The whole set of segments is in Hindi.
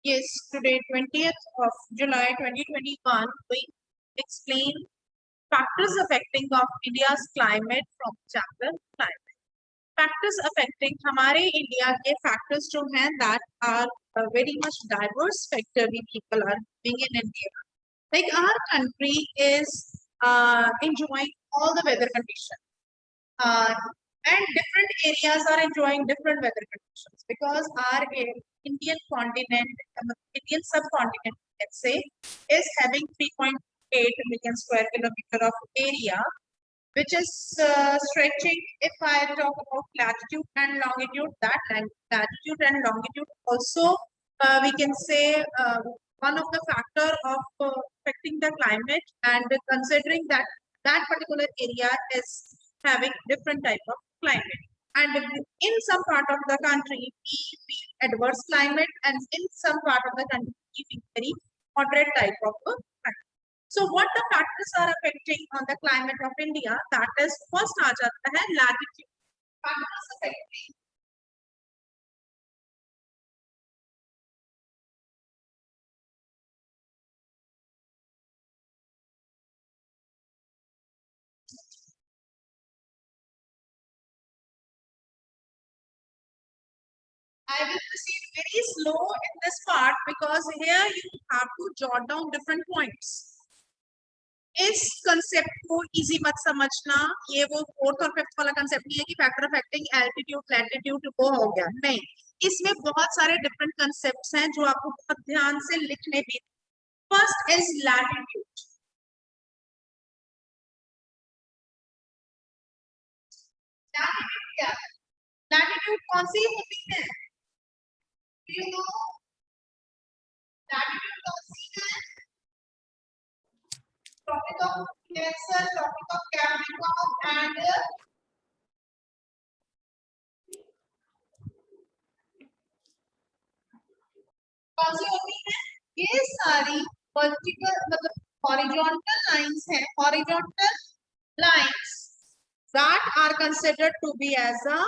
Yes, today 20th of July 2021, we explain factors affecting of India's climate from chapter climate. Factors affecting हमारे इंडिया के factors जो हैं that are a very much diverse factor we people are living in India. Like our country is enjoying all the weather conditions. And different areas are enjoying different weather conditions because our Indian continent, Indian subcontinent, let's say, is having 3.8 million square kilometer of area, which is stretching. If I talk about latitude and longitude, that latitude and longitude also we can say one of the factor of affecting the climate, and considering that that particular area is having different type of climate, and in some part of the country we feel adverse climate, and in some part of the country we feel very moderate type of climate. So what the factors are affecting on the climate of India? That is first आ जाता है latitude. Factors affecting I will proceed very slow in this part because here you have to jot down different points. इस कंसेप्ट को इजी मत समझना, ये वो फोर्थ और फिफ्थ वाला कंसेप्ट नहीं है कि फैक्टर अफेक्टिंग एल्टीट्यूड लैटिट्यूड वो हो गया, नहीं, इसमें बहुत सारे डिफरेंट कंसेप्ट्स हैं जो आपको बहुत ध्यान से लिखने भी। First is latitude. लैटिट्यूड क्या है? लैटिट्यूड कौन सी होती है? लैटिट्यूड कौन सी है? Tropic of Cancer, Tropic of Capricorn, and कौन सी होती है? ये सारी वर्टिकल मतलब हॉरिजॉन्टल लाइंस हैं, horizontal lines that are considered to be as a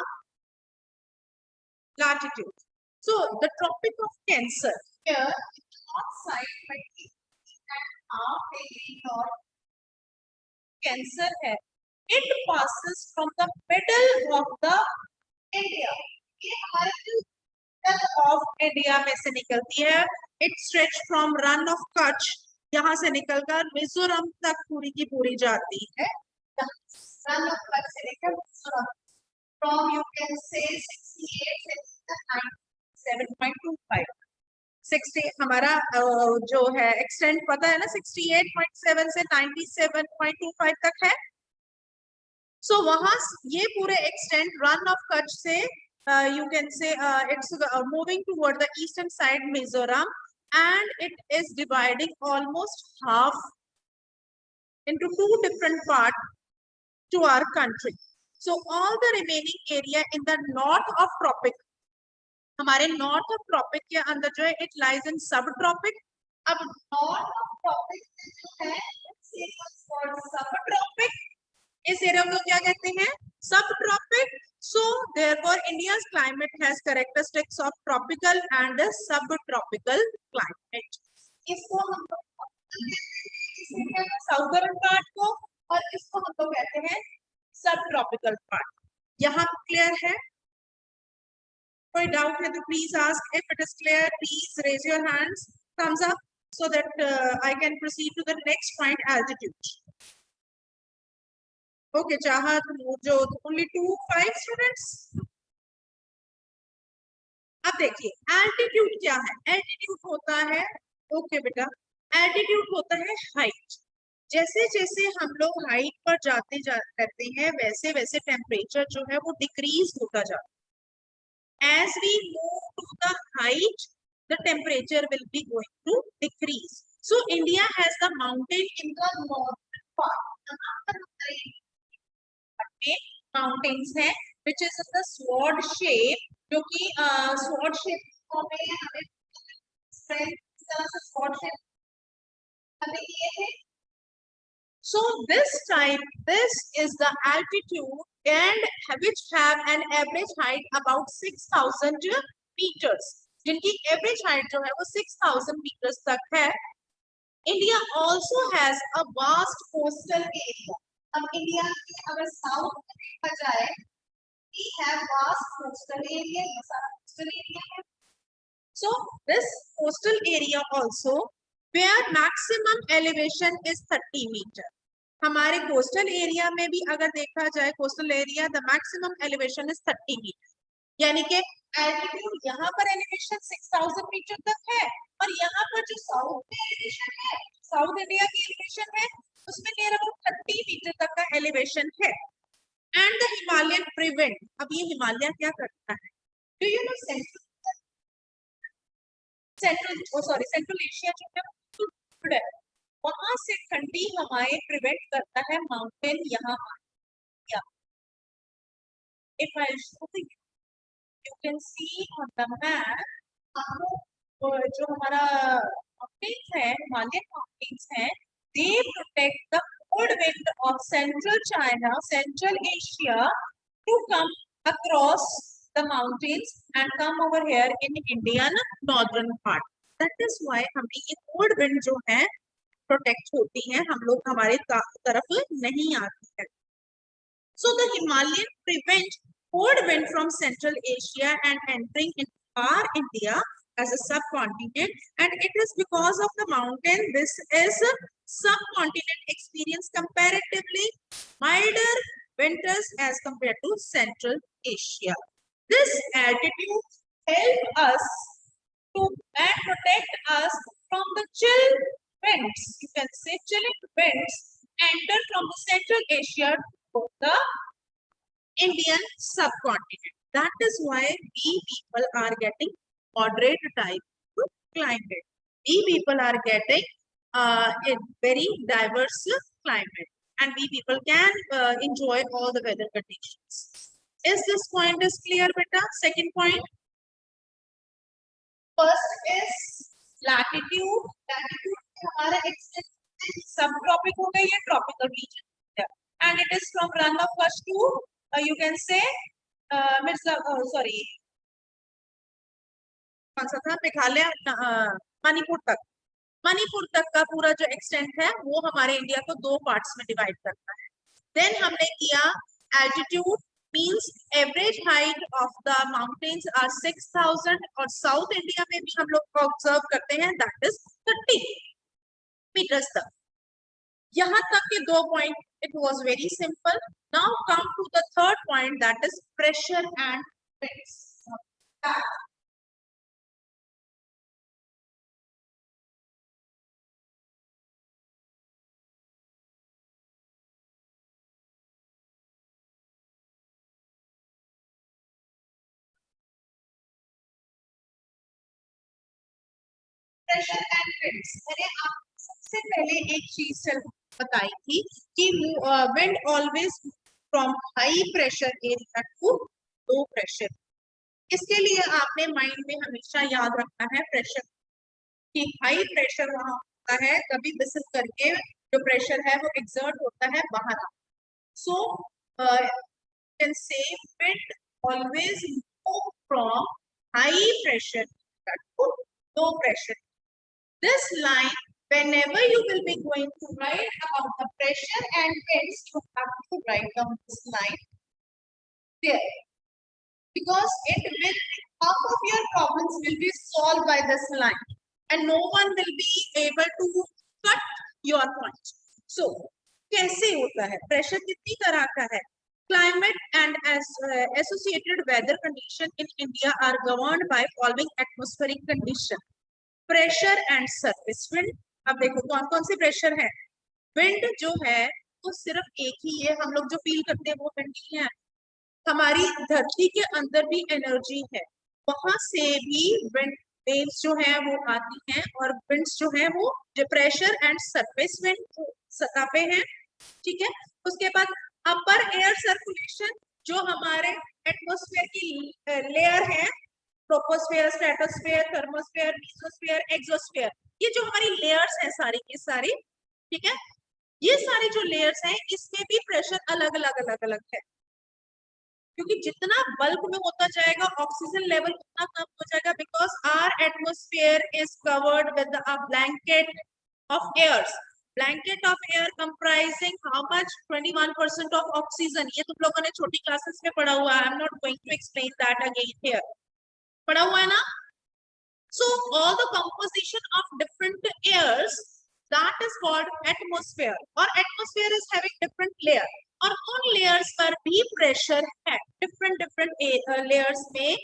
latitude. So the Tropic of Cancer here is the north side, 20.5 degree north. Cancer है, it passes from the middle of the India. ये हमारे middle of India में से निकलती है. It stretch from run of Kutch, यहाँ से निकलकर मिजोरम तक पूरी की पूरी जाती है. Run of Kutch से लेकर Mizoram, from you can say 68 से 97.25. 60 हमारा जो है एक्सटेंड पता है ना, 68.7 से 97.25 तक है. सो वहां ये पूरे एक्सटेंड रन ऑफ कच्छ से you can say it's moving toward the eastern side Mizoram, and it is dividing almost half into two different parts to our country. So all the remaining area in the north of tropic, हमारे नॉर्थ ऑफ ट्रॉपिक के अंदर जो है इट लाइज इन सब ट्रॉपिक. अब नॉर्थ ऑफ ट्रॉपिक जो है सब ट्रॉपिक, इस एरिया को क्या कहते हैं? Subtropic. So therefore India's climate has characteristics of tropical and subtropical climate. इसको हम साउदर्न पार्ट को, और इसको हम लोग कहते हैं सब ट्रॉपिकल पार्ट. यहाँ क्लियर है? कोई डाउट है तो please ask. If it is clear please raise your hands, thumbs up, so that I can proceed to the next point, altitude. Okay, चाहत जो only 2-5 students. अब देखिए एल्टीट्यूड क्या है. एल्टीट्यूड होता है, ओके बेटा, एल्टीट्यूड होता है हाइट. जैसे जैसे हम लोग हाइट पर जाते रहते हैं वैसे वैसे टेम्परेचर जो है वो डिक्रीज होता जाता है. As we move to the height, the temperature will be going to decrease. So India has the mountain in the northern part. Mountains हैं, which is in the sword shape, जो कि sword shape में हमें इस तरह से sword shape हमें ये है. So this is the altitude, and which have an average height about 6,000 meters. जिनकी एवरेज हाइट जो है वो 6000 मीटर्स तक है। India also has a vast coastal area. अब इंडिया के अगर साउथ में देखा जाए, we have vast coastal area, coastal area है। So this coastal area also where maximum elevation is 30 meter। हमारे कोस्टल एरिया में भी अगर देखा जाए, coastal area the maximum elevation is 30 meter, यानी कि एल्टीट्यूड यहाँ पर एलिवेशन 6000 मीटर तक है, और यहाँ पर जो साउथ में एलिवेशन है, साउथ इंडिया की एलिवेशन है, उसमें नियर अबाउट 30 मीटर तक का एलिवेशन है। एंड द हिमालयन प्रिवेंट, अब ये हिमालय क्या करता है, do you know central Asia जो है वहां से ठंडी हवाएं प्रिवेंट करता है माउंटेन यहाँ आने। If I show you, you can see on the map, आपको जो हमारा माउंटेन्स है, हिमालयन माउंटेन्स हैं, they protect the cold wind of central China, central Asia to come across the mountains and come over here in Indian northern part. That is why हमें ये cold wind जो है प्रोटेक्ट होती है, हम लोग हमारे तरफ नहीं आती है। So the Himalayan prevent cold wind from Central Asia and entering in far India as a subcontinent, and it is because of the mountain this is subcontinent experience comparatively milder winters as compared to Central Asia. This altitude help us to and protect us from the chill winds. You can say chilling winds enter from the Central Asia to the Indian subcontinent. That is why we people are getting moderate type of climate. We people are getting a very diverse climate, and we people can enjoy all the weather conditions. Is this point is clear, beta? Second point. First is latitude. Latitude हमारा सब ट्रॉपिक हो गई है, tropical region, and it is from Rann-of-Kutch to you can say sorry कौन सा था, मेघालय, मणिपुर तक। मणिपुर तक का पूरा जो एक्सटेंट है वो हमारे इंडिया को दो पार्ट्स में डिवाइड करता है। देन हमने किया altitude means average height of the mountains are 6000, और साउथ इंडिया में भी हम लोग ऑब्जर्व करते हैं दैट इज 30 मीटर्स तक। यहाँ तक के दो point, it was very simple. Now come to the third point that is pressure and winds. Pressure and winds, मैंने आपको सबसे पहले एक चीज बताई थी कि wind always from high pressure area to low pressure। इसके लिए आपने माइंड में हमेशा याद रखना है प्रेशर कि हाई प्रेशर वहां होता है तभी बेसिस करके जो प्रेशर है वो एक्सर्ट होता है बाहर। So can say wind always move from high pressure to low pressure। This line, whenever you will be going to write about the pressure and winds, you have to write down this line there, because it will, half of your problems will be solved by this line, and no one will be able to cut your point. So, कैसे होता है प्रेशर, कितनी तरह का है? Climate and associated weather condition in India are governed by following atmospheric condition: pressure and surface wind. अब देखो कौन कौन से प्रेशर है। विंड जो है वो सिर्फ एक ही है, हम लोग जो फील करते हैं वो विंड ही है। हमारी धरती के अंदर भी एनर्जी है, वहां से भी विंड वेव्स जो है वो आती हैं, और विंड्स जो है वो जो प्रेशर एंड सरफेस विंड सतह पे है, ठीक है। उसके बाद अपर एयर सर्कुलेशन, जो हमारे एटमॉस्फेयर की लेयर है, troposphere, stratosphere, thermosphere, mesosphere, exosphere, ये जो हमारी लेयर्स हैं सारी की सारी, ठीक है। ये सारे जो लेयर्स हैं इसमें भी प्रेशर अलग अलग है, क्योंकि जितना बल्क में होता जाएगा ऑक्सीजन लेवल उतना कम हो जाएगा, because because our atmosphere is covered with a blanket of airs. Blanket of air comprising how much? 21% of oxygen. ये तुम लोगों ने छोटी क्लासेस में पढ़ा हुआ है. I'm not going to explain that again here. पढ़ा हुआ है ना? So all the composition of different airs, that is called atmosphere. और atmosphere is having different layer. और उन layers पर भी pressure है. different layers में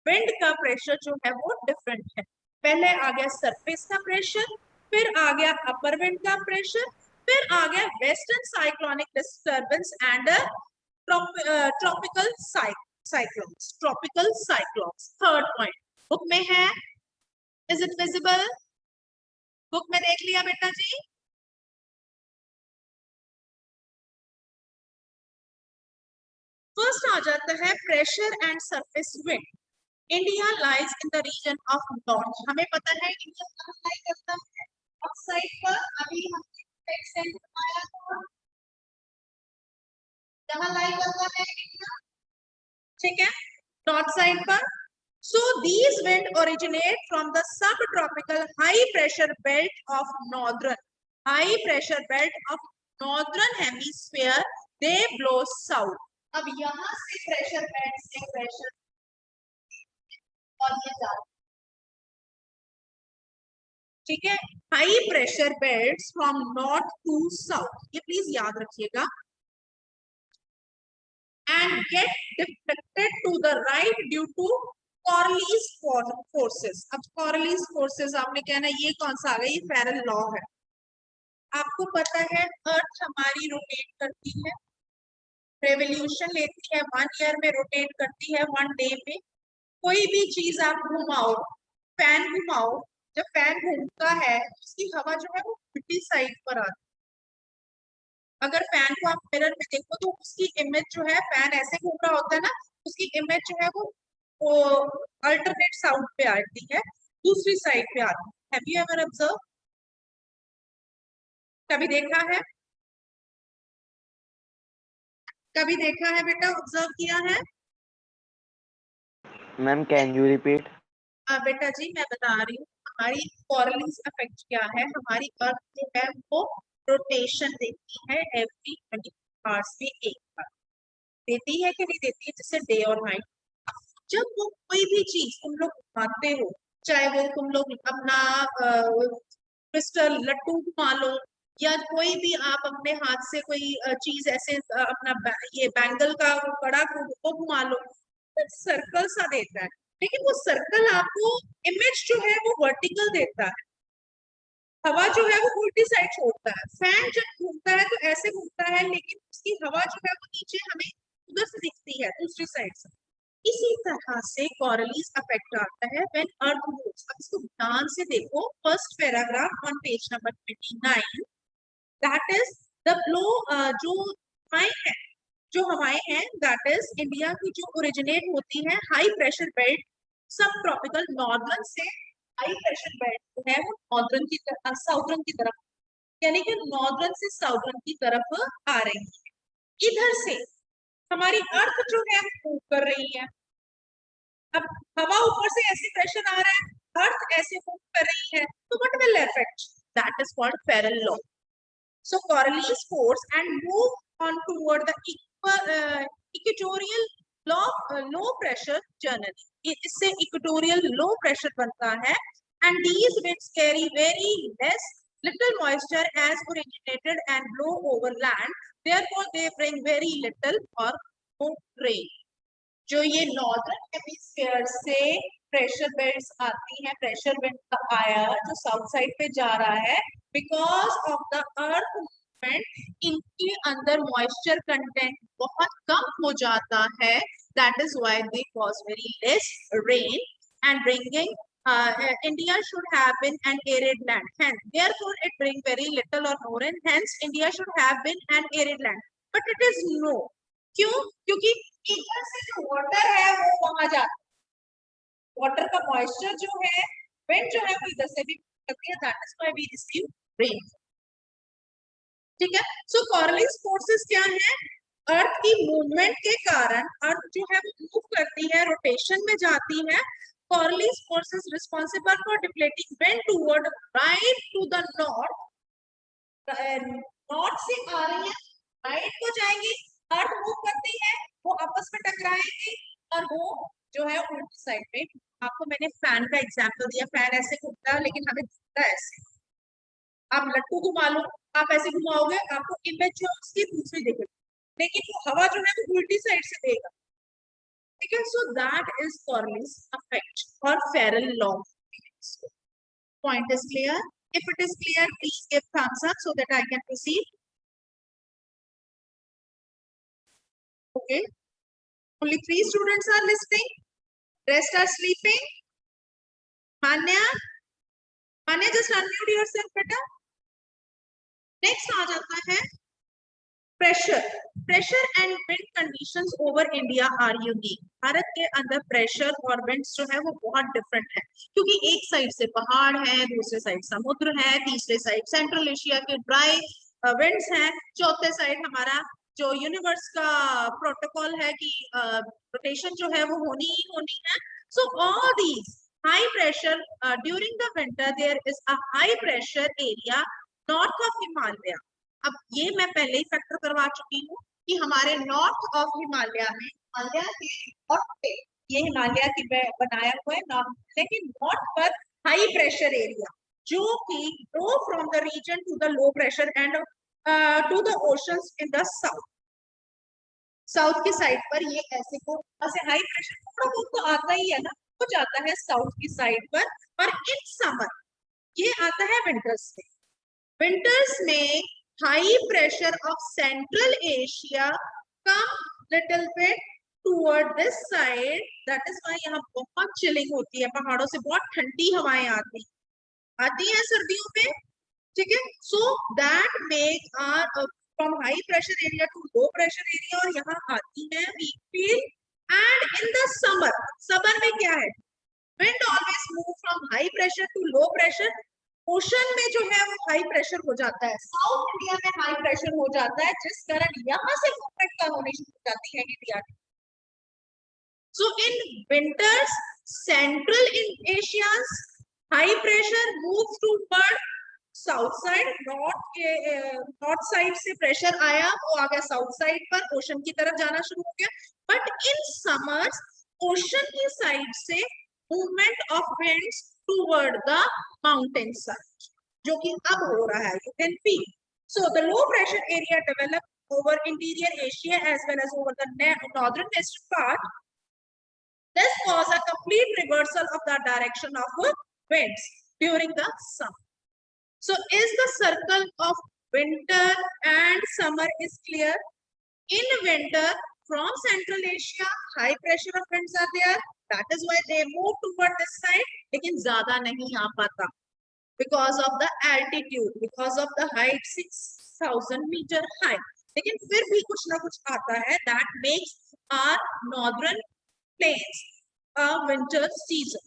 wind का pressure जो है वो different है. पहले आ गया surface का pressure, फिर आ गया upper wind का pressure, फिर आ गया western cyclonic disturbance and tropical cyclones. Tropical cyclones. Third point. Book में है. Is it visible? बुक में देख लिया बेटा जी? फर्स्ट आ जाता है pressure and surface wind. India lies in the region of north. हमें पता है इंडिया कहां लाई करता है? नॉर्थ साइड पर. अभी हमने एक्सटेंड बनाया था. कहां लाई करता है इंडिया? ठीक है, नॉर्थ साइड पर. So these winds originate from the subtropical high pressure belt of northern hemisphere. They blow south. अब यहाँ से pressure belt से pressure और ये जाता, ठीक है. High pressure belts from north to south, ये प्लीज याद रखिएगा. And get deflected to the right due to Coriolis forces. अब कॉरलीज फोर्सेस आपने कहना ये कौन सा आ गया? ये फेरल लॉ है. आपको पता है अर्थ हमारी रोटेट करती है, रेवोल्यूशन लेती है, 1 ईयर में रोटेट करती है, 1 डे में. कोई भी चीज आप घुमाओ, फैन घुमाओ, जब फैन घूमता है उसकी हवा जो है वो उल्टी साइड पर आती है. अगर फैन को आप मिरर में देखो तो उसकी इमेज जो है, फैन ऐसे घूम रहा होता है ना, उसकी इमेज जो है वो अल्टरनेट साउथ पे आती है, दूसरी साइड पे आती है. Have you ever observe? कभी देखा है? कभी देखा है बेटा? ऑब्जर्व किया है? Ma'am can you repeat? बेटा जी मैं बता रही हूँ हमारी कॉरलीज इफेक्ट क्या है. हमारी अर्थ जो है वो रोटेशन देती है एवरी 20 आवर्स में एक बार. देती है कि नहीं देती है? जैसे डे और नाइट. जब वो कोई भी चीज तुम लोग घुमाते हो, चाहे वो तुम लोग अपना क्रिस्टल लट्टू घुमा लो, या कोई भी आप अपने हाथ से कोई चीज ऐसे अपना ये बैंगल का कड़ा को घुमा लो, तो सर्कल सा देता है. लेकिन वो सर्कल आपको इमेज जो है वो वर्टिकल देता है. हवा जो है वो उल्टी साइड छोड़ता है. फैन जब घूमता है तो ऐसे घूमता है, लेकिन उसकी हवा जो है वो नीचे हमें उधर से दिखती है, दूसरी साइड से. इसी तरह से कॉरलीज इफेक्ट आता है व्हेन अर्थ मूव्स. अब इसको ध्यान से देखो, first paragraph on page number 29. That is the blow जो हवाएं हैं दैट इज इंडिया की जो ओरिजिनेट होती है हाई प्रेशर बेल्ट सब ट्रॉपिकल नॉर्दर्न से. हाई प्रेशर बेल्ट जो है वो नॉर्दर्न की तरफ, साउदर्न की तरफ, यानी कि नॉर्दर्न से साउदर्न की तरफ आ रही है. इधर से हमारी अर्थ जो है मूव कर रही है. अब हवा ऊपर से ऐसे प्रेशर आ रहा है, अर्थ ऐसे मूव कर रही है, तो what will affect? That is called Ferrel law. So Coriolis force and move on toward the equatorial low pressure generally. इससे इक्वेटोरियल लो प्रेशर बनता है. And these winds carry very little moisture as originated and blow over land. Therefore they bring very little or no rain. जो ये नॉर्दर्न हेमिस्फीयर से प्रेशर बेल्ट्स आती हैं, प्रेशर विंड का आया जो साउथ साइड पे जा रहा है, because of the earth movement इनके अंदर मॉइस्चर कंटेंट बहुत कम हो जाता है. That is why they cause very less rain and bringing India should have been an arid land. Hence, therefore, it bring very little or no rain. Hence, India should have been an arid land. But it is no. क्यों? क्योंकि इधर से जो वाटर है वो वहां जाता है. वाटर का मॉइस्चर जो है, विंड जो है वो इधर से भी करती है. That is why we receive rain. ठीक है. सो कॉरलीज फोर्सेस क्या है? अर्थ की मूवमेंट के कारण अर्थ जो है वो मूव करती है, रोटेशन में जाती है, Corley's force is responsible for deflecting wind toward right to the north. North से आ रही है, राइट को जाएंगी, अर्थ मूव करती है, वो आपस में टकराएंगे और वो जो है उल्टी साइड में। आपको मैंने फैन का एग्जांपल दिया, फैन ऐसे घूमता है लेकिन हमें दिखता है ऐसे। आप लट्टू घुमा लो, आप ऐसे घुमाओगे, आपको इमेज जो उसकी दूसरी दिखेगी, लेकिन वो हवा जो है वो उल्टी साइड से देगा। ठीक है, so that is Corley's effect or Farrell law. Point is clear? If it is clear, please give thumbs up so that I can proceed. Okay. Only 3 students are listening. Rest are sleeping. Manya, just unmute yourself, beta. Next आ जाता है pressure. Pressure and wind conditions over India are unique. Bharat के अंदर pressure और winds जो है वो बहुत different है, क्योंकि एक साइड से पहाड़ है, दूसरे साइड समुद्र है, तीसरे साइड सेंट्रल एशिया के ड्राई winds हैं, चौथे साइड हमारा जो यूनिवर्स का प्रोटोकॉल है कि रोटेशन जो है वो होनी ही होनी है. So all these high pressure during the winter there is a high pressure area north of Himalaya. अब ये मैं पहले ही फैक्टर करवा चुकी हूँ कि हमारे नॉर्थ ऑफ हिमालय में, हिमालय के नॉर्थ पे, ये हिमालय की बनाया हुआ है नॉर्थ, लेकिन नॉर्थ पर हाई प्रेशर एरिया जो कि go from the region to the low pressure and to the oceans in the south. South की साइड पर ये ऐसे को ऐसे हाई प्रेशर थोड़ा बहुत तो आता ही है ना, वो जाता है साउथ की साइड पर. और इन समर ये आता है विंटर्स में. विंटर्स में high pressure of Central Asia come little bit toward this side. That is why यहाँ बहुत chilling होती है, पहाड़ों से बहुत ठंडी हवाएं आती हैं सर्दियों में. ठीक है, so that make our from high pressure area to low pressure area और यहाँ आती है weak field. And in the summer में क्या है, wind always move from high pressure to low pressure. Ocean में जो है वो हाई प्रेशर हो जाता है, साउथ इंडिया में हाई प्रेशर हो जाता है, जिस कारण यहाँ से मूवमेंट कम होनी शुरू हो जाती है इंडिया की. So in winters central in Asia's high pressure move toward south side. North side से प्रेशर आया, वो आ गया साउथ साइड पर, ओशन की तरफ जाना शुरू हो गया. बट इन समर्स ओशन की साइड से movement of winds toward the mountain side, जो कि अब हो रहा है. You can feel. So the low pressure area developed over interior Asia as well as over the northern western part. This cause a complete reversal of the direction of winds during the summer. So is the circle of winter and summer is clear? In winter from Central Asia high pressure of winds are there. That is why they move toward this side, लेकिन ज्यादा नहीं आ पाता because of the altitude, because of the height 6,000 meter high. लेकिन फिर भी कुछ ना कुछ आता है that makes our northern plains a winter season,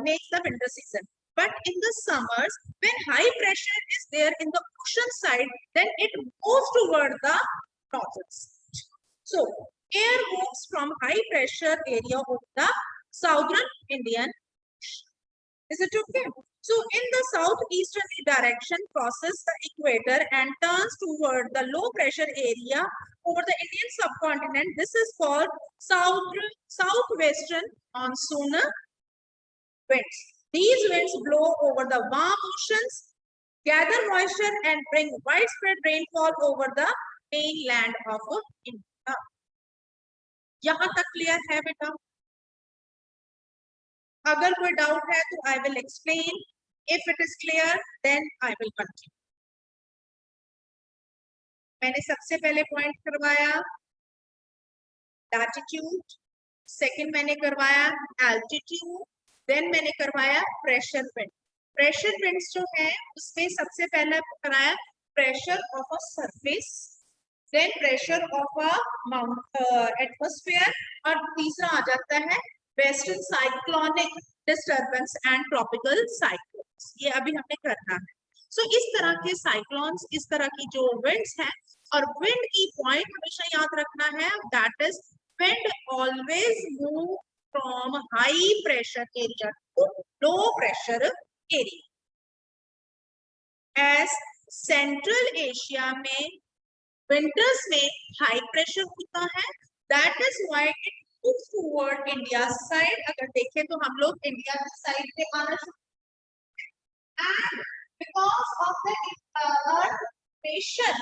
makes the winter season. But in the summers, when high pressure is there in the ocean side, then it moves toward the northern side. So air moves from high pressure area of the southern Indian Ocean. Is it okay? So in the southeasterly direction crosses the equator and turns toward the low pressure area over the Indian subcontinent. This is called southwestern monsoon winds. These winds blow over the warm oceans, gather moisture and bring widespread rainfall over the mainland of India. यहाँ तक क्लियर है बेटा? अगर कोई डाउट है तो I will explain. If it is clear then I will continue. मैंने सबसे पहले पॉइंट करवाया लैटिट्यूड, सेकंड मैंने करवाया एल्टीट्यूड, देन मैंने करवाया प्रेशर विंड. प्रेशर विंड्स जो है उसमें सबसे पहले कराया pressure of a surface, then pressure of a atmosphere, और तीसरा आ जाता है western cyclonic disturbance and tropical cyclones. ये अभी हमने करना है. So इस तरह के cyclones, इस तरह की जो winds हैं, और wind की point हमेशा याद रखना है, that is wind always move from high pressure area to low pressure area. As Central Asia में winters में high pressure होता है, that is why it moves toward India side. अगर देखें तो हम लोग इंडिया की साइड पे आना शुरू, and because of the earth rotation,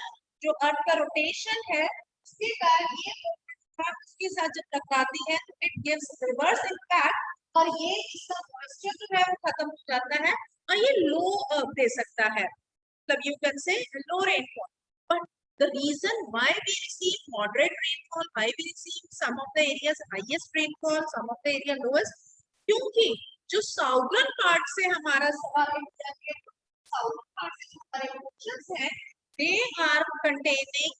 जो अर्थ का रोटेशन है उसके कारण ये उसके साथ जब टकराती है तो इट गिव्स रिवर्स इम्पैक्ट और ये इसका मॉइस्चर जो है वो खत्म हो जाता है और ये लो दे सकता है, मतलब you can say low rainfall. But the reason why we receive moderate rainfall, why we receive some of the areas highest rainfall, some of the area lowest, क्योंकि जो साउदर्न पार्ट से हमारा इंडिया के साउदर्न पार्ट से हमारे ओशंस हैं, they are containing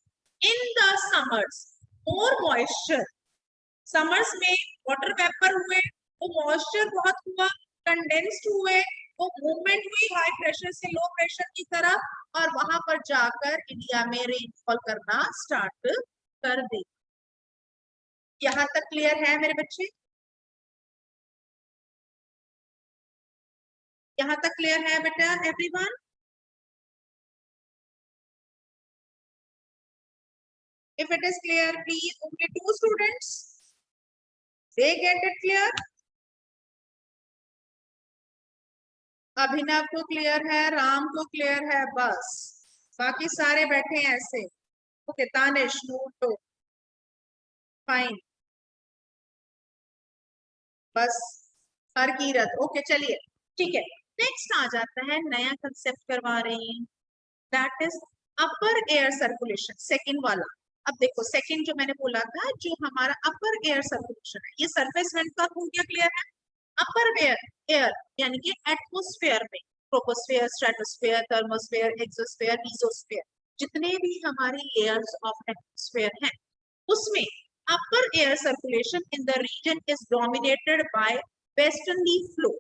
in the summers more moisture. Summers में वाटर वेपर हुए, वो मॉइस्चर बहुत हुआ, कंडेंस्ड हुए, वो मूवमेंट हुई हाई प्रेशर से लो प्रेशर की तरफ और वहां पर जाकर इंडिया में रेनफॉल करना स्टार्ट कर दी. यहां तक क्लियर है मेरे बच्चे? यहां तक क्लियर है बेटा everyone? If it is clear, please, only 2 students, they get it clear. अभिनव को क्लियर है, राम को क्लियर है, बस बाकी सारे बैठे हैं ऐसे. ओके तानिश, नोट, फाइन, बस हर कीरत. ओके चलिए ठीक है. नेक्स्ट आ जाता है, नया कंसेप्ट करवा रही हूँ, that is upper air circulation, second वाला. अब देखो सेकंड जो मैंने बोला था, जो हमारा अपर एयर सर्कुलेशन है, ये सरफेस वेंट का हो गया क्लियर है. अपर एयर यानी कि एटमॉस्फेयर में troposphere, stratosphere, thermosphere, exosphere, mesosphere, जितने भी हमारे लेयर्स ऑफ एटमॉस्फेयर हैं, उसमें upper air circulation in the region is dominated by westerly flow.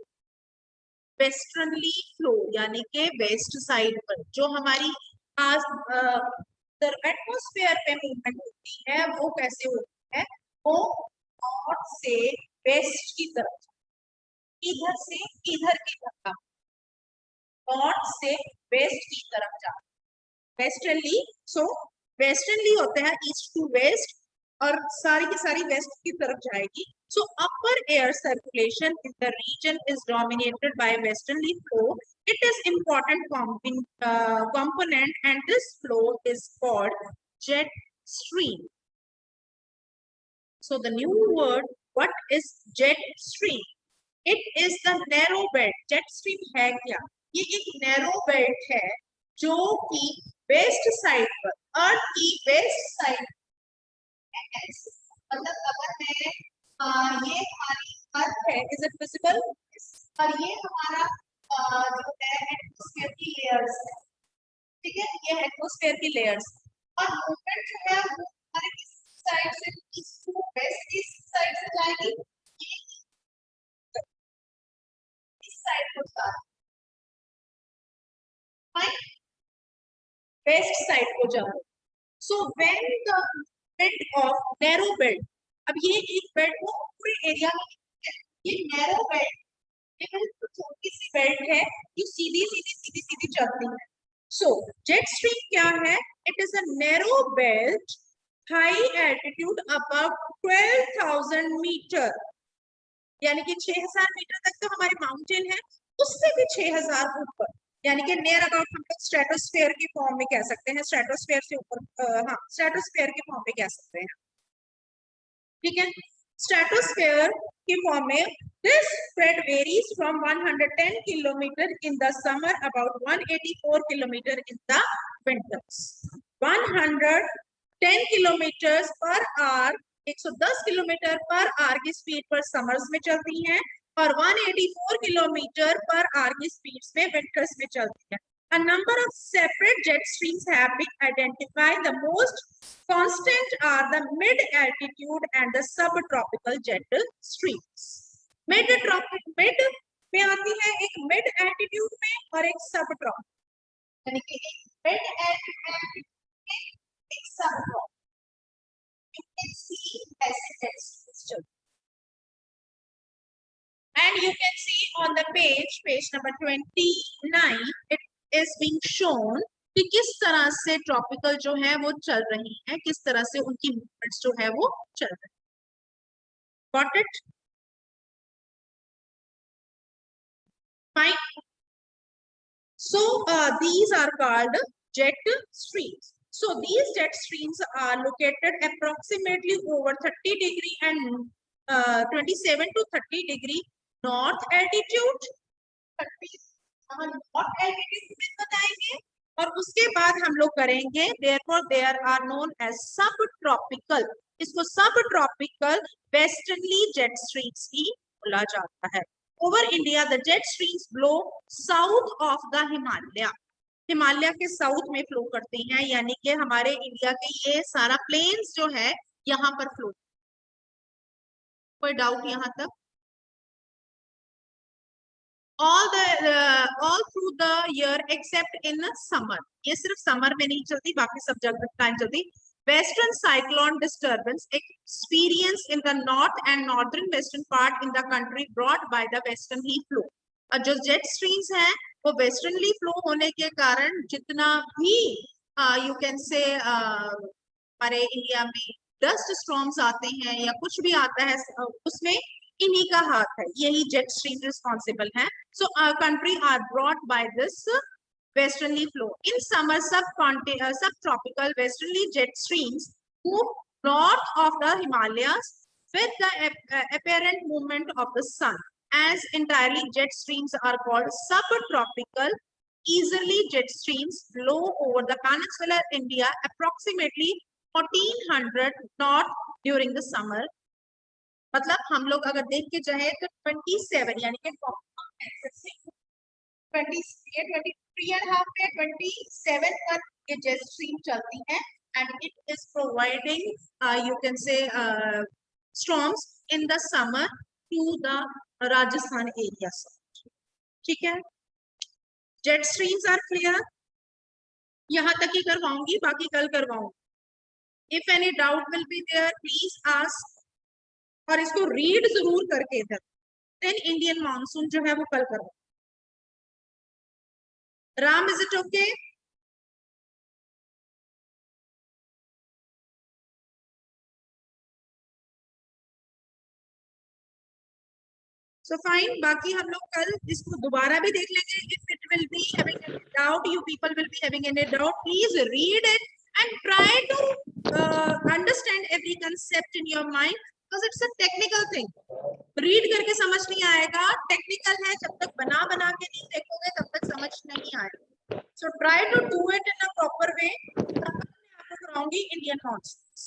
Westerly flow यानी कि वेस्ट साइड पर जो हमारी एटमॉस्फेयर पे मूवमेंट होती है वो कैसे होती है, वो नॉर्थ से वेस्ट की तरफ, इधर से इधर की तरफ, नॉर्थ से वेस्ट की तरफ जा, वेस्टर्नली. सो वेस्टर्नली होता है ईस्ट टू वेस्ट और सारी की सारी वेस्ट की तरफ जाएगी. So upper air circulation in the region is dominated by westerly flow. It is important component and this flow is called jet stream. So the new word, what is jet stream? It is the narrow belt. jet stream है क्या? ये एक narrow belt है जो कि वेस्ट साइड पर, अर्थ की वेस्ट साइड, मतलब अगर मैं ये हमारी अर्थ है, इज इट विजिबल, और ये हमारा जो है एटमॉस्फेयर की लेयर्स है, ठीक है, ये एटमॉस्फेयर की लेयर्स, और मूवमेंट जो है वो हमारे किस साइड से, ईस्ट टू वेस्ट, किस साइड से जाएगी, इस साइड को जा, वेस्ट साइड को जा. So when the belt of narrow belt, अब ये एक बेल्ट को पूरे एरिया में, ये नैरो बेल्ट, ये बिल्कुल छोटी सी बेल्ट है, ये सीधी सीधी सीधी सीधी चलती है. सो जेट स्ट्रीम क्या है? It is a narrow belt high altitude above 12,000 metre, यानी कि 6,000 मीटर तक तो हमारे माउंटेन है, उससे भी 6,000 ऊपर, यानी कि नियर अबाउट हम लोग स्ट्रेटोस्फेयर की फॉर्म में कह सकते हैं, स्ट्रेटोस्फेयर से ऊपर, हाँ स्ट्रेटोस्फेयर की फॉर्म में कह सकते हैं, ठीक है. स्ट्रेटोस्फेयर की फॉर्म में this spread varies from 110 kilometre in the summer, about 184 kilometre in the winters. 110 kilometre per hour, 110 kilometre per hour की स्पीड पर समर्स में चलती हैं और 184 किलोमीटर पर आवर की स्पीड में विंटर्स में चलती है. A number of separate jet streams have been identified. The most constant are the mid-altitude and the subtropical jet streams. Mid में आती है एक mid altitude में और एक subtropical, यानी कि एक mid altitude में एक subtropical. You can see ऐसे jet streams चलती. And you can see on the page number 29, it is being shown कि किस तरह से ट्रॉपिकल जो है वो चल रही है, किस तरह से उनकी मूवमेंट्स जो है वो चल रही है. Got it? Fine. So these are called jet streams. So these jet streams are located approximately over 30 degree and 27 to 30 degree north altitude. 30 north altitude में बताएंगे और उसके बाद हम लोग करेंगे therefore there are known as subtropical. इसको subtropical westerly jet streams ही बोला जाता है. Over India, the jet streams blow south of the Himalaya. Himalaya के साउथ में फ्लो करते हैं, यानी कि हमारे इंडिया के ये सारा प्लेन्स जो है यहाँ पर फ्लो. कोई डाउट यहाँ तक? all through the year except in summer. ये सिर्फ समर में नहीं चलती, बाकी सब जगह टाइम चलती. Western cyclone disturbance experienced in the north and northern western part in the country brought by the westerly flow. और जो जेट स्ट्रीम्स हैं वो वेस्टर्नली फ्लो होने के कारण जितना भी यू कैन से हमारे इंडिया में डस्ट स्टॉर्म्स आते हैं या कुछ भी आता है उसमें इन्हीं का हाथ है, यही जेट स्ट्रीम रिस्पॉन्सिबल है. So country are brought by this westerly flow. In summer, subtropical westerly jet streams move north of the Himalayas with the apparent movement of the sun. As entirely jet streams are called subtropical, easterly jet streams blow over the peninsular India approximately 1400 north during the summer. मतलब हम लोग अगर देख के जाए तो 27 यानी कि 23.5 पे 27 तक ये जेट स्ट्रीम चलती है and it is providing you can say storms in the summer to the Rajasthan areas. ठीक है, जेट स्ट्रीम्स आर क्लियर. यहाँ तक ही करवाऊंगी, बाकी कल करवाऊंगी. If any doubt will be there, please ask. और इसको रीड जरूर करके इधर. Then Indian monsoon जो है वो कल करवाऊंगी. Ram, is it okay? So fine. बाकी हम लोग कल इसको दोबारा भी देख लेंगे. If it will be having any doubt, you people will be having any doubt, please read it and try to understand every concept in your mind because it's a technical thing. Read करके समझ नहीं आएगा, technical है. जब तक बना के नहीं देखोगे तब तक समझ नहीं आएगा. So try to do it in a proper way. तब तक मैं आपको कराऊंगी Indian monsoons.